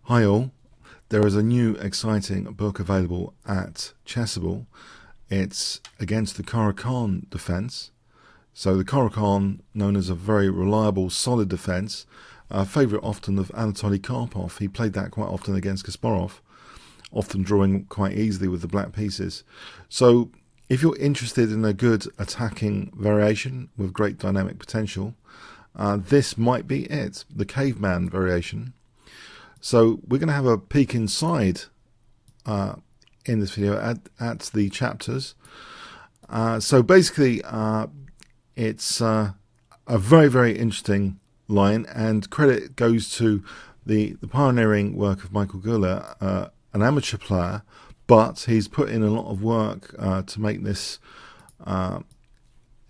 Hi all, there is a new exciting book available at Chessable. It's against the Caro-Kann defence. So the Caro-Kann, known as a very reliable, solid defence, a favourite often of Anatoly Karpov. He played that quite often against Kasparov, often drawing quite easily with the black pieces. So if you're interested in a good attacking variation with great dynamic potential, this might be it, the Caveman variation. So we're going to have a peek inside in this video at the chapters. So basically it's a very, very interesting line, and credit goes to the pioneering work of Michael Goeller, an amateur player, but he's put in a lot of work to make this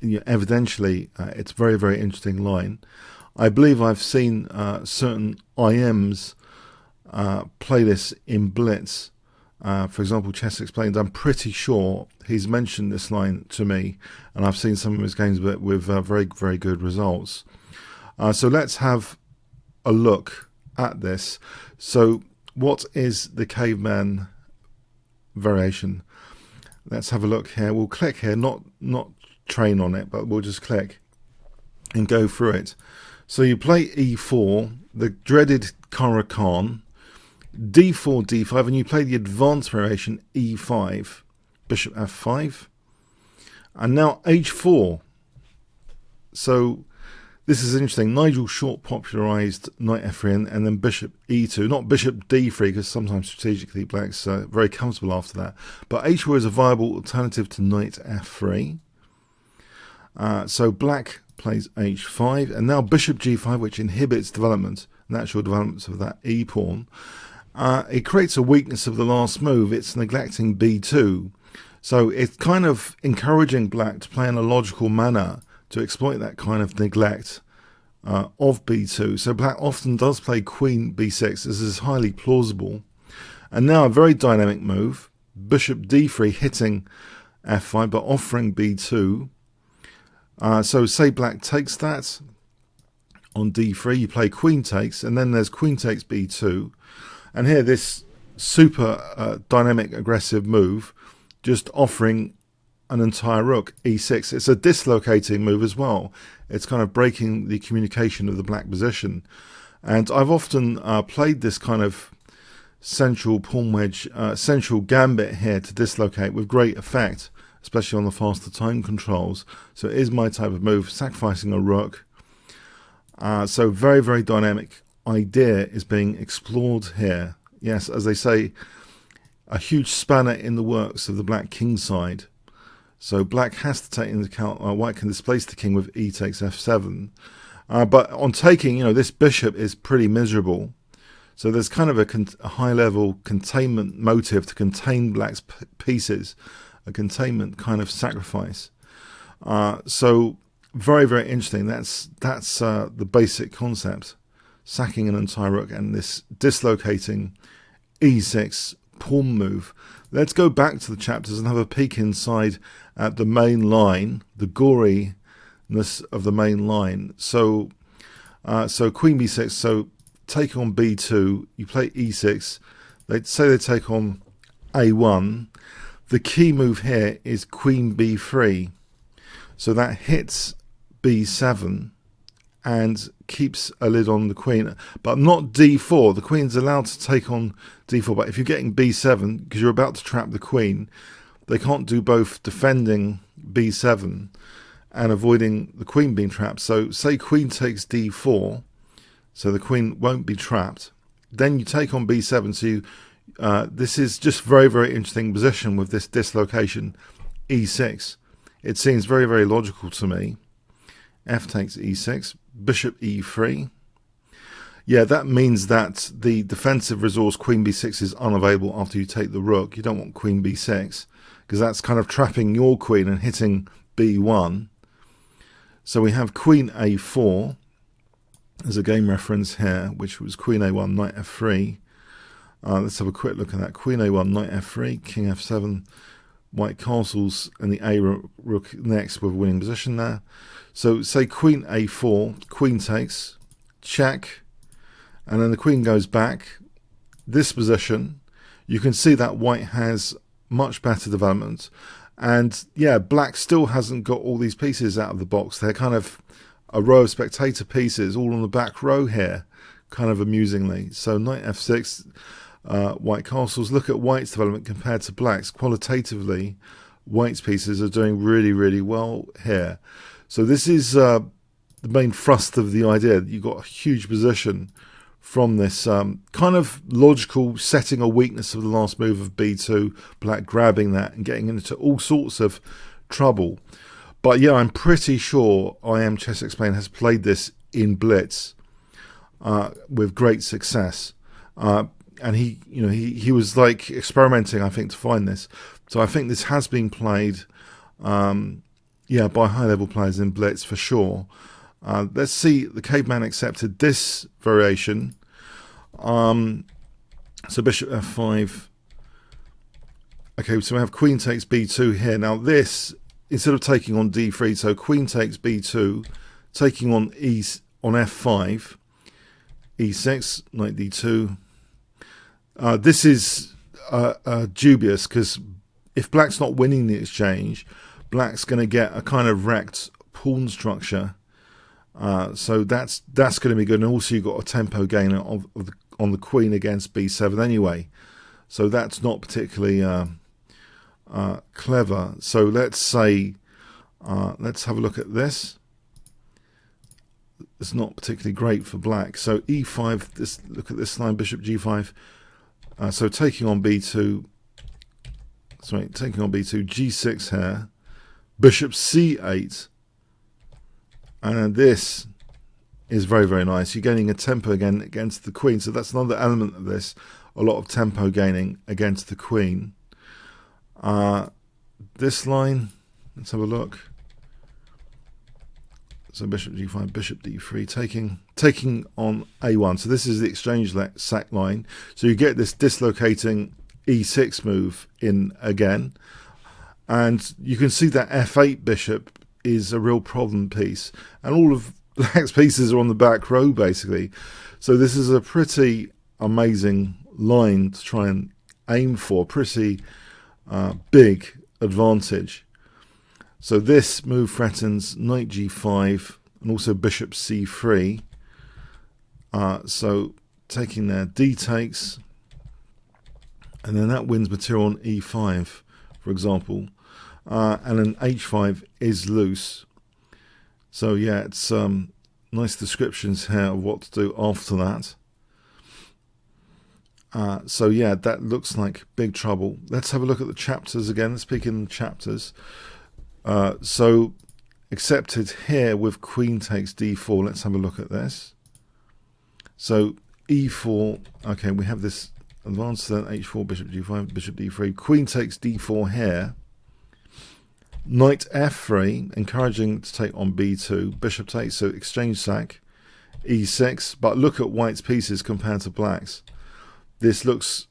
evidentially it's a very, very interesting line. I believe I've seen certain IMs play this in Blitz. For example, Chess Explained, I'm pretty sure he's mentioned this line to me, and I've seen some of his games with very, very good results. So let's have a look at this. So what is the Caveman variation? Let's have a look here. We'll click here, not train on it, but we'll just click and go through it. So you play e4, the dreaded Caro-Kann, d4, d5, and you play the advanced variation e5, bishop f5, and now h4. So this is interesting. Nigel Short popularized knight f3 and then bishop e2, not bishop d3, because sometimes strategically black's very comfortable after that, but h4 is a viable alternative to knight f3. So black plays h5, and now bishop g5, which inhibits development, natural developments of that e pawn. It creates a weakness of the last move. It's neglecting b2. So it's kind of encouraging black to play in a logical manner to exploit that kind of neglect of b2. So black often does play queen b6. This is highly plausible. And now a very dynamic move, bishop d3 hitting f5 but offering b2. So say black takes that on d3, you play queen takes, and then there's queen takes b2. And here this super dynamic aggressive move, just offering an entire rook, e6. It's a dislocating move as well. It's kind of breaking the communication of the black position. And I've often played this kind of central pawn wedge, central gambit here to dislocate with great effect, especially on the faster time controls. So it is my type of move, sacrificing a rook. So very, very dynamic idea is being explored here. Yes, as they say, a huge spanner in the works of the black king side. So black has to take into account white can displace the king with e takes f7. But on taking, this bishop is pretty miserable. So there's kind of a high-level containment motive to contain black's pieces, a containment kind of sacrifice. So very, very interesting. That's the basic concept. Sacking an entire rook and this dislocating e6 pawn move. Let's go back to the chapters and have a peek inside at the main line, the goriness of the main line. So queen b6, so take on b2, you play e6, they say they take on a1. The key move here is queen b3. So that hits b7 and keeps a lid on the queen, but not d4. The queen's allowed to take on d4, but if you're getting b7, because you're about to trap the queen, they can't do both defending b7 and avoiding the queen being trapped. So say queen takes d4, so the queen won't be trapped. Then you take on b7, so you, this is just very, very interesting position with this dislocation e6. It seems very, very logical to me. F takes e6, bishop e3. Yeah, that means that the defensive resource queen b6 is unavailable after you take the rook. You don't want queen b6 because that's kind of trapping your queen and hitting b1. So we have queen a4 as a game reference here, which was queen a1, knight f3. Let's have a quick look at that. Queen a1, knight f3, king f7, white castles, and the a rook next with a winning position there. So say queen a4, queen takes, check, and then the queen goes back, this position, you can see that white has much better development. And yeah, black still hasn't got all these pieces out of the box. They're kind of a row of spectator pieces all on the back row here, kind of amusingly. So knight f6, white castles. Look at white's development compared to black's. Qualitatively, white's pieces are doing really, really well here. So this is the main thrust of the idea. You've got a huge position from this kind of logical setting a weakness of the last move of b2, black grabbing that and getting into all sorts of trouble. But yeah, I'm pretty sure Chess Explained has played this in blitz with great success. And he was like experimenting, I think, to find this. So I think this has been played yeah, by high level players in blitz for sure. Let's see, the Caveman accepted this variation. So bishop f5. Okay, so we have queen takes b2 here. Now this, instead of taking on d3, so queen takes b2, taking on on f5, e6, knight d2. This is dubious, because if black's not winning the exchange, black's going to get a kind of wrecked pawn structure. So that's going to be good, and also you've got a tempo gain on the queen against b7 anyway. So that's not particularly clever. So let's say let's have a look at this. It's not particularly great for black. So e5. Look at this line, bishop g5. So taking on b2. Sorry, taking on b2, g6 here. Bishop c8. And this is very, very nice. You're gaining a tempo again against the queen. So that's another element of this. A lot of tempo gaining against the queen. This line, let's have a look. So bishop g5, bishop d3, taking on a1. So this is the exchange sack line. So you get this dislocating e6 move in again. And you can see that f8 bishop is a real problem piece, and all of black's pieces are on the back row basically. So this is a pretty amazing line to try and aim for, pretty big advantage. So this move threatens knight g5 and also bishop c3. So taking there, d takes, and then that wins material on e5, for example. And then h5 is loose. So yeah, it's nice descriptions here of what to do after that. So yeah, that looks like big trouble. Let's have a look at the chapters again. Let's peek in the chapters. So accepted here with queen takes d4. Let's have a look at this. So e4. Okay, we have this advance, then h4, bishop g5, bishop d3. Queen takes d4 here. Knight f3, encouraging to take on b2. Bishop takes, so exchange sack. e6, but look at white's pieces compared to black's. This looks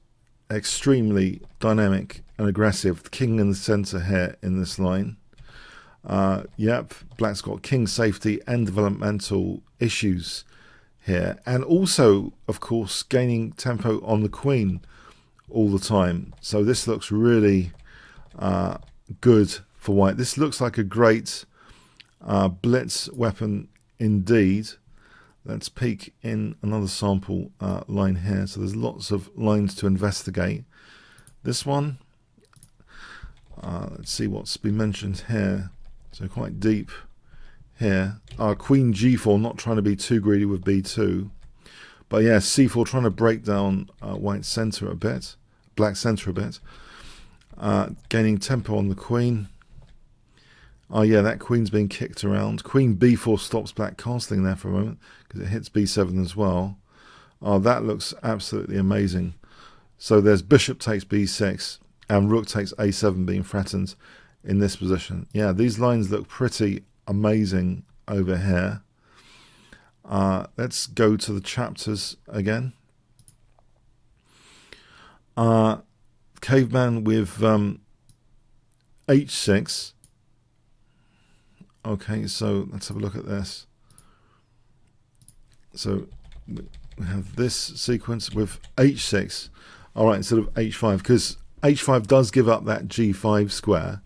extremely dynamic and aggressive. The king in the center here in this line. Yep, black's got king safety and developmental issues here. And also, of course, gaining tempo on the queen all the time. So this looks really good for white. This looks like a great blitz weapon indeed. Let's peek in another sample line here. So there's lots of lines to investigate. This one, let's see what's been mentioned here. So quite deep here. Queen g4, not trying to be too greedy with b2. But yeah, c4 trying to break down white's center a bit, black's center a bit. Gaining tempo on the queen. Oh yeah, that queen's being kicked around. Queen b4 stops black castling there for a moment because it hits b7 as well. Oh, that looks absolutely amazing. So there's bishop takes b6 and rook takes a7 being threatened in this position. Yeah, these lines look pretty amazing over here. Let's go to the chapters again. Caveman with h6. Okay, so let's have a look at this. So we have this sequence with h6. All right, instead of h5, because h5 does give up that g5 square.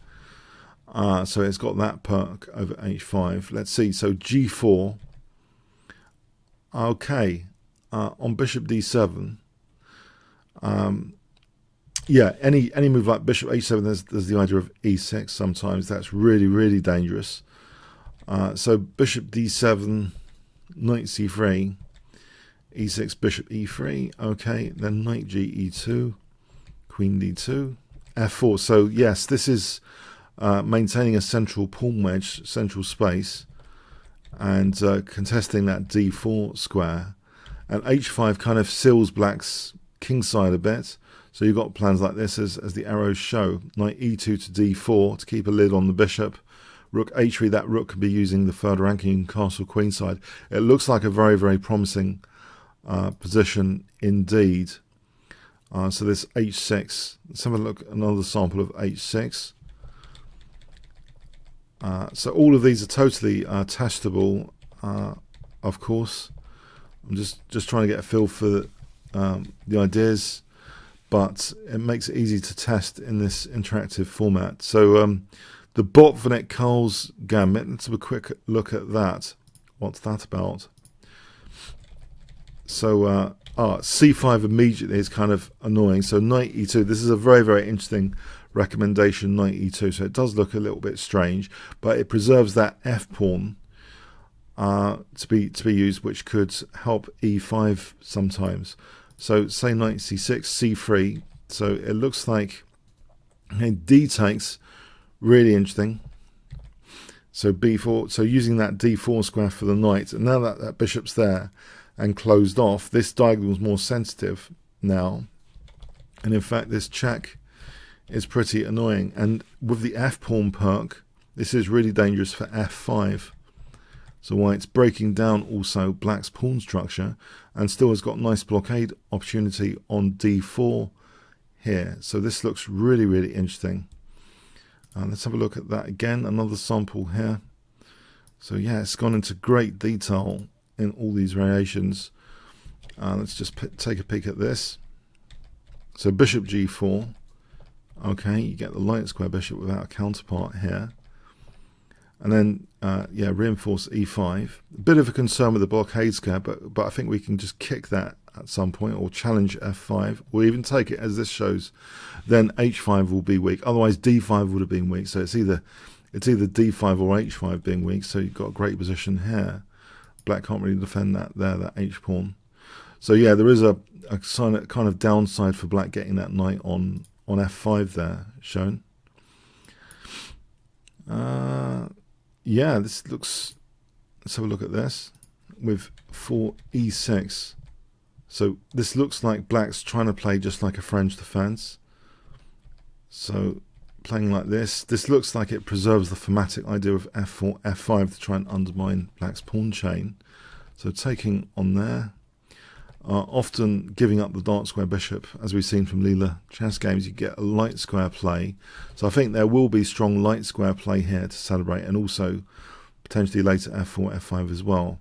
So it's got that perk over h5. Let's see. So g4. Okay. On bishop d7. Yeah, any move like bishop h7, there's the idea of e6 sometimes. That's really, really dangerous. So bishop d7, knight c3, e6, bishop e3. Okay, then knight g e2, queen d2, f4. So yes, this is maintaining a central pawn wedge, central space, and contesting that d4 square. And h5 kind of seals black's kingside a bit. So you've got plans like this as the arrows show. Knight e2 to d4 to keep a lid on the bishop. Rook h3, that rook could be using the further ranking castle queenside. It looks like a very, very promising position indeed. So this h6, let's have a look at another sample of h6. So all of these are totally testable, of course. I'm just trying to get a feel for the ideas, but it makes it easy to test in this interactive format. So the Botvinnik Karl's Gambit, let's have a quick look at that. What's that about? So c5 immediately is kind of annoying. So knight e2, this is a very, very interesting recommendation, knight e2. So it does look a little bit strange, but it preserves that f pawn to be used, which could help e5 sometimes. So say knight c6, c3. So it looks like d takes, really interesting. So b4, so using that d4 square for the knight, and now that bishop's there and closed off, this diagonal is more sensitive now. And in fact, this check is pretty annoying. And with the f pawn perk, this is really dangerous for f5. So white's breaking down also black's pawn structure and still has got nice blockade opportunity on d4 here. So this looks really, really interesting. Let's have a look at that again, another sample here. So yeah, it's gone into great detail in all these variations. Let's just take a peek at this. So bishop g4. Okay, you get the light square bishop without a counterpart here. And then, yeah, reinforce e5. A bit of a concern with the blockade square, but I think we can just kick that at some point, or challenge f5, or even take it as this shows. Then h5 will be weak. Otherwise, d5 would have been weak. So it's either d5 or h5 being weak. So you've got a great position here. Black can't really defend that there, that h pawn. So yeah, there is a kind of downside for black getting that knight on f5 there shown. Yeah, this looks, let's have a look at this with 4e6. So this looks like black's trying to play just like a French defense. So playing like this looks like it preserves the thematic idea of f4, f5 to try and undermine black's pawn chain. So taking on there, often giving up the dark square bishop, as we've seen from Leela chess games, you get a light square play. So I think there will be strong light square play here to celebrate, and also potentially later f4, f5 as well.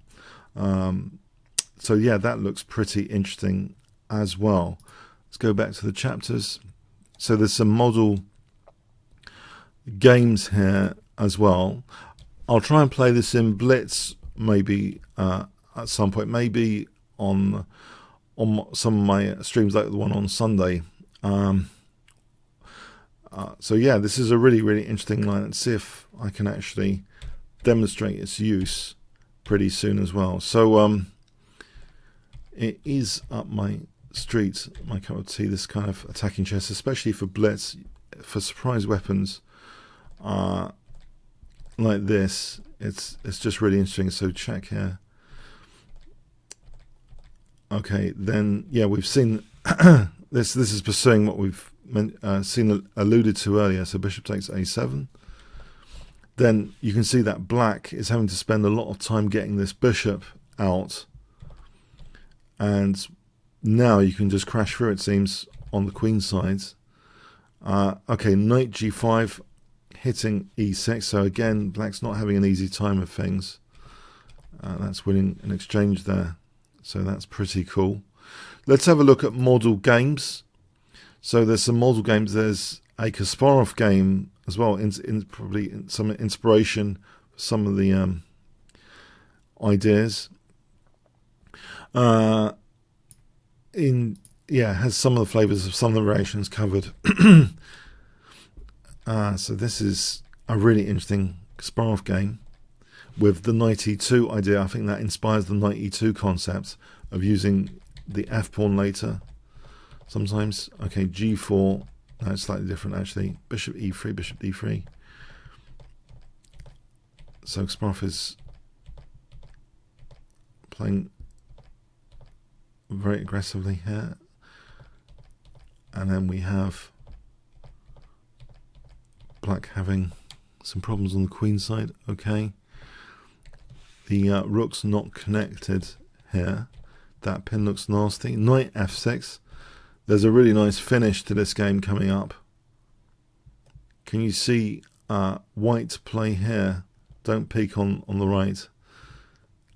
So yeah, that looks pretty interesting as well. Let's go back to the chapters. So there's some model games here as well. I'll try and play this in Blitz maybe at some point, maybe on some of my streams like the one on Sunday. So yeah, this is a really, really interesting line. Let's see if I can actually demonstrate its use pretty soon as well. So it is up my street, my cup of tea, this kind of attacking chess, especially for Blitz, for surprise weapons like this. It's just really interesting. So check here. Okay, then yeah, we've seen this is pursuing what we've seen alluded to earlier. So bishop takes a7. Then you can see that black is having to spend a lot of time getting this bishop out, and now you can just crash through, it seems, on the queen sides. Okay, knight g5 hitting e6. So again, black's not having an easy time of things. That's winning an exchange there. So that's pretty cool. Let's have a look at model games. So there's some model games. There's a Kasparov game as well, probably some inspiration for some of the ideas. Has some of the flavors of some of the variations covered. So this is a really interesting Kasparov game with the knight e2 idea. I think that inspires the knight e2 concept of using the f pawn later. Sometimes, okay, g4. No, it's slightly different actually. Bishop e3, bishop d3. So Kasparov is playing very aggressively here. And then we have black having some problems on the queen side. Okay. The rook's not connected here. That pin looks nasty. Knight f6. There's a really nice finish to this game coming up. Can you see white play here? Don't peek on the right.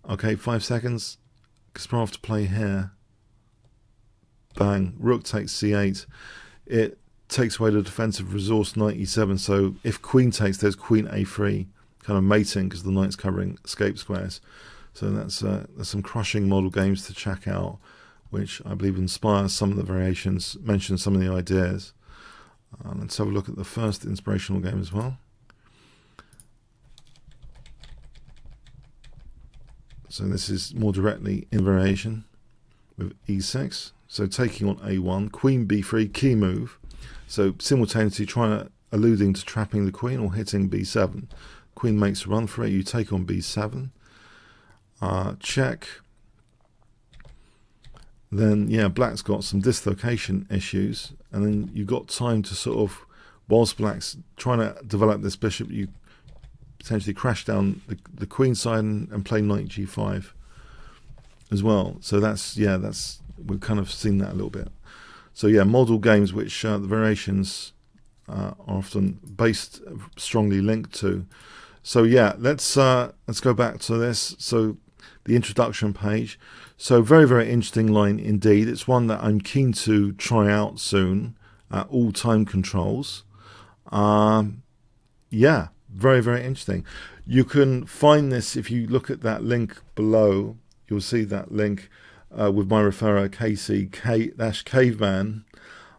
Okay, 5 seconds. Kasparov to play here. Bang. Rook takes c8. It takes away the defensive resource, knight e7. So if queen takes, there's queen a3, kind of mating because the knight's covering escape squares. So there's some crushing model games to check out, which I believe inspires some of the variations, mention some of the ideas. Let's have a look at the first inspirational game as well. So this is more directly in variation with e6. So taking on a1, queen b3, key move. So simultaneously alluding to trapping the queen or hitting b7. Queen makes a run for it, you take on b7. Check. Then, yeah, black's got some dislocation issues. And then you've got time to sort of, whilst black's trying to develop this bishop, you potentially crash down the queen side and play knight g5 as well. So we've kind of seen that a little bit. So yeah, model games which the variations are often strongly linked to. So yeah, let's go back to this. So the introduction page. So very, very interesting line indeed. It's one that I'm keen to try out soon. All time controls. Yeah, very, very interesting. You can find this if you look at that link below. You'll see that link with my referrer KC-Caveman.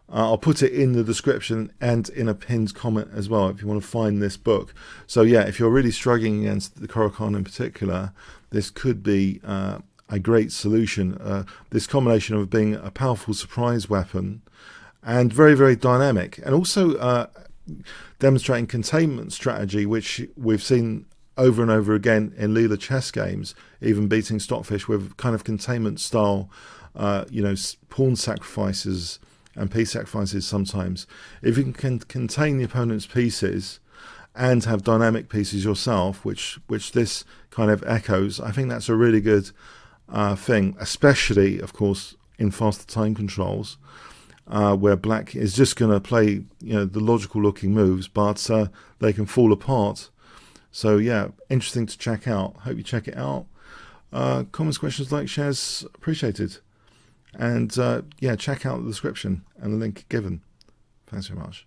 I'll put it in the description and in a pinned comment as well if you want to find this book. So yeah, if you're really struggling against the Caro-Kann in particular, this could be a great solution. This combination of being a powerful surprise weapon and very, very dynamic, and also demonstrating containment strategy, which we've seen over and over again in Leela chess games, even beating Stockfish with kind of containment style, pawn sacrifices and piece sacrifices sometimes. If you can contain the opponent's pieces and have dynamic pieces yourself, which this kind of echoes, I think that's a really good thing, especially, of course, in faster time controls, where black is just going to play the logical looking moves, but they can fall apart. So yeah, interesting to check out. Hope you check it out. Comments, questions, likes, shares, appreciated. And yeah, check out the description and the link given. Thanks very much.